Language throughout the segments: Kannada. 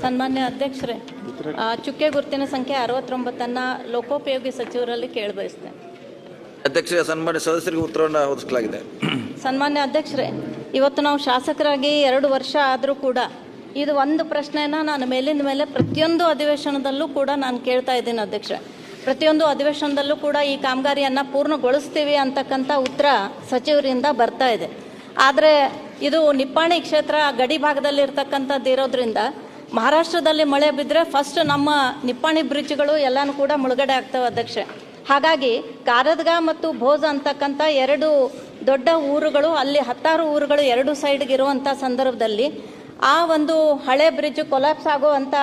ಸನ್ಮಾನ್ಯ ಅಧ್ಯಕ್ಷರೇ, ಚುಕ್ಕೆ ಗುರುತಿನ ಸಂಖ್ಯೆ 69 ಲೋಕೋಪಯೋಗಿ ಸಚಿವರಲ್ಲಿ ಕೇಳಬಯಸ್ತೇನೆ. ಅಧ್ಯಕ್ಷರೇ, ಸನ್ಮಾನ್ಯ ಸದಸ್ಯರಿಗೆ ಉತ್ತರವನ್ನು ಒದಗಿಸಲಾಗಿದೆ. ಸನ್ಮಾನ್ಯ ಅಧ್ಯಕ್ಷರೇ, ಇವತ್ತು ನಾವು ಶಾಸಕರಾಗಿ 2 ವರ್ಷ ಆದರೂ ಕೂಡ ಇದು ಒಂದು ಪ್ರಶ್ನೆನ ನಾನು ಮೇಲಿಂದ ಮೇಲೆ ಪ್ರತಿಯೊಂದು ಅಧಿವೇಶನದಲ್ಲೂ ಕೂಡ ನಾನು ಕೇಳ್ತಾ ಇದ್ದೀನಿ ಅಧ್ಯಕ್ಷರೇ. ಪ್ರತಿಯೊಂದು ಅಧಿವೇಶನದಲ್ಲೂ ಕೂಡ ಈ ಕಾಮಗಾರಿಯನ್ನು ಪೂರ್ಣಗೊಳಿಸ್ತೀವಿ ಅಂತಕ್ಕಂಥ ಉತ್ತರ ಸಚಿವರಿಂದ ಬರ್ತಾ ಇದೆ. ಆದರೆ ಇದು ನಿಪ್ಪಾಣಿ ಕ್ಷೇತ್ರ ಗಡಿ ಭಾಗದಲ್ಲಿರ್ತಕ್ಕಂಥದ್ದು ಇರೋದ್ರಿಂದ ಮಹಾರಾಷ್ಟ್ರದಲ್ಲಿ ಮಳೆ ಬಿದ್ದರೆ ಫಸ್ಟ್ ನಮ್ಮ ನಿಪ್ಪಾಣಿ ಬ್ರಿಡ್ಜ್ಗಳು ಎಲ್ಲನೂ ಕೂಡ ಮುಳುಗಡೆ ಆಗ್ತವೆ ಅಧ್ಯಕ್ಷೆ. ಹಾಗಾಗಿ ಕಾರದಗ ಮತ್ತು ಭೋಜ ಅಂತಕ್ಕಂಥ 2 ದೊಡ್ಡ ಊರುಗಳು, ಅಲ್ಲಿ 10 ಊರುಗಳು 2 ಸೈಡ್ಗೆ ಇರುವಂಥ ಸಂದರ್ಭದಲ್ಲಿ ಆ ಒಂದು ಹಳೆ ಬ್ರಿಡ್ಜ್ ಕೊಲಾಪ್ಸ್ ಆಗುವಂಥ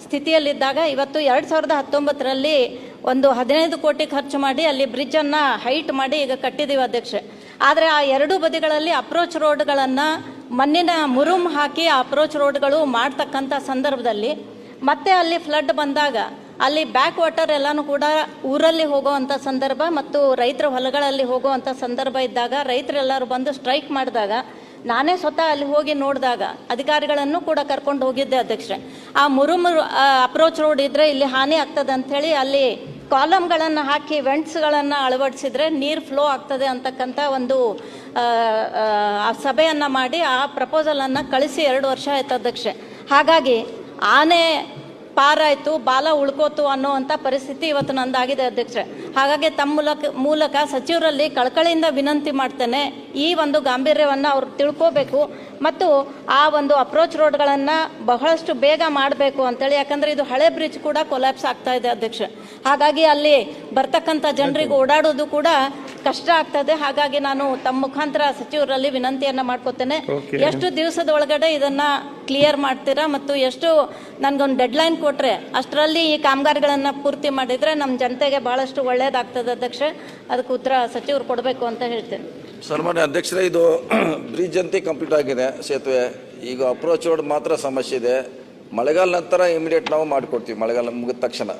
ಸ್ಥಿತಿಯಲ್ಲಿದ್ದಾಗ ಇವತ್ತು 2019ರಲ್ಲಿ ಒಂದು 15 ಕೋಟಿ ಖರ್ಚು ಮಾಡಿ ಅಲ್ಲಿ ಬ್ರಿಡ್ಜನ್ನು ಹೈಟ್ ಮಾಡಿ ಈಗ ಕಟ್ಟಿದ್ದೀವಿ ಅಧ್ಯಕ್ಷೆ. ಆದರೆ ಆ 2 ಬದಿಗಳಲ್ಲಿ ಅಪ್ರೋಚ್ ರೋಡ್ಗಳನ್ನು ಮಣ್ಣಿನ ಮುರುಮ್ ಹಾಕಿ ಆ ಅಪ್ರೋಚ್ ರೋಡ್ಗಳು ಮಾಡ್ತಕ್ಕಂಥ ಸಂದರ್ಭದಲ್ಲಿ ಮತ್ತೆ ಅಲ್ಲಿ ಫ್ಲಡ್ ಬಂದಾಗ ಅಲ್ಲಿ ಬ್ಯಾಕ್ ವಾಟರ್ ಎಲ್ಲನೂ ಕೂಡ ಊರಲ್ಲಿ ಹೋಗುವಂಥ ಸಂದರ್ಭ ಮತ್ತು ರೈತರ ಹೊಲಗಳಲ್ಲಿ ಹೋಗುವಂಥ ಸಂದರ್ಭ ಇದ್ದಾಗ ರೈತರೆಲ್ಲರೂ ಬಂದು ಸ್ಟ್ರೈಕ್ ಮಾಡಿದಾಗ ನಾನೇ ಸ್ವತಃ ಅಲ್ಲಿ ಹೋಗಿ ನೋಡಿದಾಗ ಅಧಿಕಾರಿಗಳನ್ನು ಕೂಡ ಕರ್ಕೊಂಡು ಹೋಗಿದ್ದೆ ಅಧ್ಯಕ್ಷರೇ. ಆ ಮುರುಮ್ ಅಪ್ರೋಚ್ ರೋಡ್ ಇದ್ದರೆ ಇಲ್ಲಿ ಹಾನಿ ಆಗ್ತದೆ ಅಂಥೇಳಿ ಅಲ್ಲಿ ಕಾಲಮ್ಗಳನ್ನು ಹಾಕಿ ವೆಂಟ್ಸ್ಗಳನ್ನು ಅಳವಡಿಸಿದ್ರೆ ನೀರು ಫ್ಲೋ ಆಗ್ತದೆ ಅಂತಕ್ಕಂಥ ಒಂದು ಸಭೆಯನ್ನು ಮಾಡಿ ಆ ಪ್ರಪೋಸಲನ್ನು ಕಳಿಸಿ 2 ವರ್ಷ ಆಯ್ತು ಅಧ್ಯಕ್ಷೆ. ಹಾಗಾಗಿ ಆನೆ ಪಾರಾಯಿತು ಬಾಲ ಉಳ್ಕೋತು ಅನ್ನುವಂಥ ಪರಿಸ್ಥಿತಿ ಇವತ್ತು ನಂದಾಗಿದೆ ಅಧ್ಯಕ್ಷರೇ. ಹಾಗಾಗಿ ತಮ್ಮ ಮೂಲಕ ಸಚಿವರಲ್ಲಿ ಕಳಕಳಿಯಿಂದ ವಿನಂತಿ ಮಾಡ್ತೇನೆ, ಈ ಒಂದು ಗಾಂಭೀರ್ಯವನ್ನು ಅವ್ರು ತಿಳ್ಕೋಬೇಕು ಮತ್ತು ಆ ಒಂದು ಅಪ್ರೋಚ್ ರೋಡ್ಗಳನ್ನು ಬಹಳಷ್ಟು ಬೇಗ ಮಾಡಬೇಕು ಅಂತೇಳಿ. ಯಾಕಂದರೆ ಇದು ಹಳೆ ಬ್ರಿಡ್ಜ್ ಕೂಡ ಕೊಲ್ಯಾಪ್ಸ್ ಆಗ್ತಾ ಇದೆ ಅಧ್ಯಕ್ಷ. ಹಾಗಾಗಿ ಅಲ್ಲಿ ಬರ್ತಕ್ಕಂಥ ಜನರಿಗೆ ಓಡಾಡೋದು ಕೂಡ ಕಷ್ಟ ಆಗ್ತದೆ. ಹಾಗಾಗಿ ನಾನು ತಮ್ಮ ಮುಖಾಂತರ ಸಚಿವರಲ್ಲಿ ವಿನಂತಿಯನ್ನು ಮಾಡ್ಕೋತೇನೆ, ಎಷ್ಟು ದಿವಸದ ಒಳಗಡೆ ಇದನ್ನು ಕ್ಲಿಯರ್ ಮಾಡ್ತೀರಾ ಮತ್ತು ಎಷ್ಟು ನನಗೊಂದು ಡೆಡ್ಲೈನ್ ಕೊಟ್ಟರೆ ಅಷ್ಟರಲ್ಲಿ ಈ ಕಾಮಗಾರಿಗಳನ್ನು ಪೂರ್ತಿ ಮಾಡಿದರೆ ನಮ್ಮ ಜನತೆಗೆ ಭಾಳಷ್ಟು ಒಳ್ಳೆಯದಾಗ್ತದೆ ಅಧ್ಯಕ್ಷ. ಅದಕ್ಕೆ ಉತ್ತರ ಸಚಿವರು ಕೊಡಬೇಕು ಅಂತ ಹೇಳ್ತೇನೆ. ಸನ್ಮಾನ್ಯ ಅಧ್ಯಕ್ಷರೇ, ಇದು ಬ್ರಿಡ್ಜ್ ಅಂತ ಕಂಪ್ಲೀಟ್ ಆಗಿದೆ ಸೇತುವೆ. ಈಗ ಅಪ್ರೋಚ್ ರೋಡ್ ಮಾತ್ರ ಸಮಸ್ಯೆ ಇದೆ. ಮಳೆಗಾಲ ನಂತರ ಇಮಿಡಿಯೇಟ್ ನಾವು ಮಾಡಿಕೊಡ್ತೀವಿ, ಮಳೆಗಾಲ ಮುಗಿದ ತಕ್ಷಣ.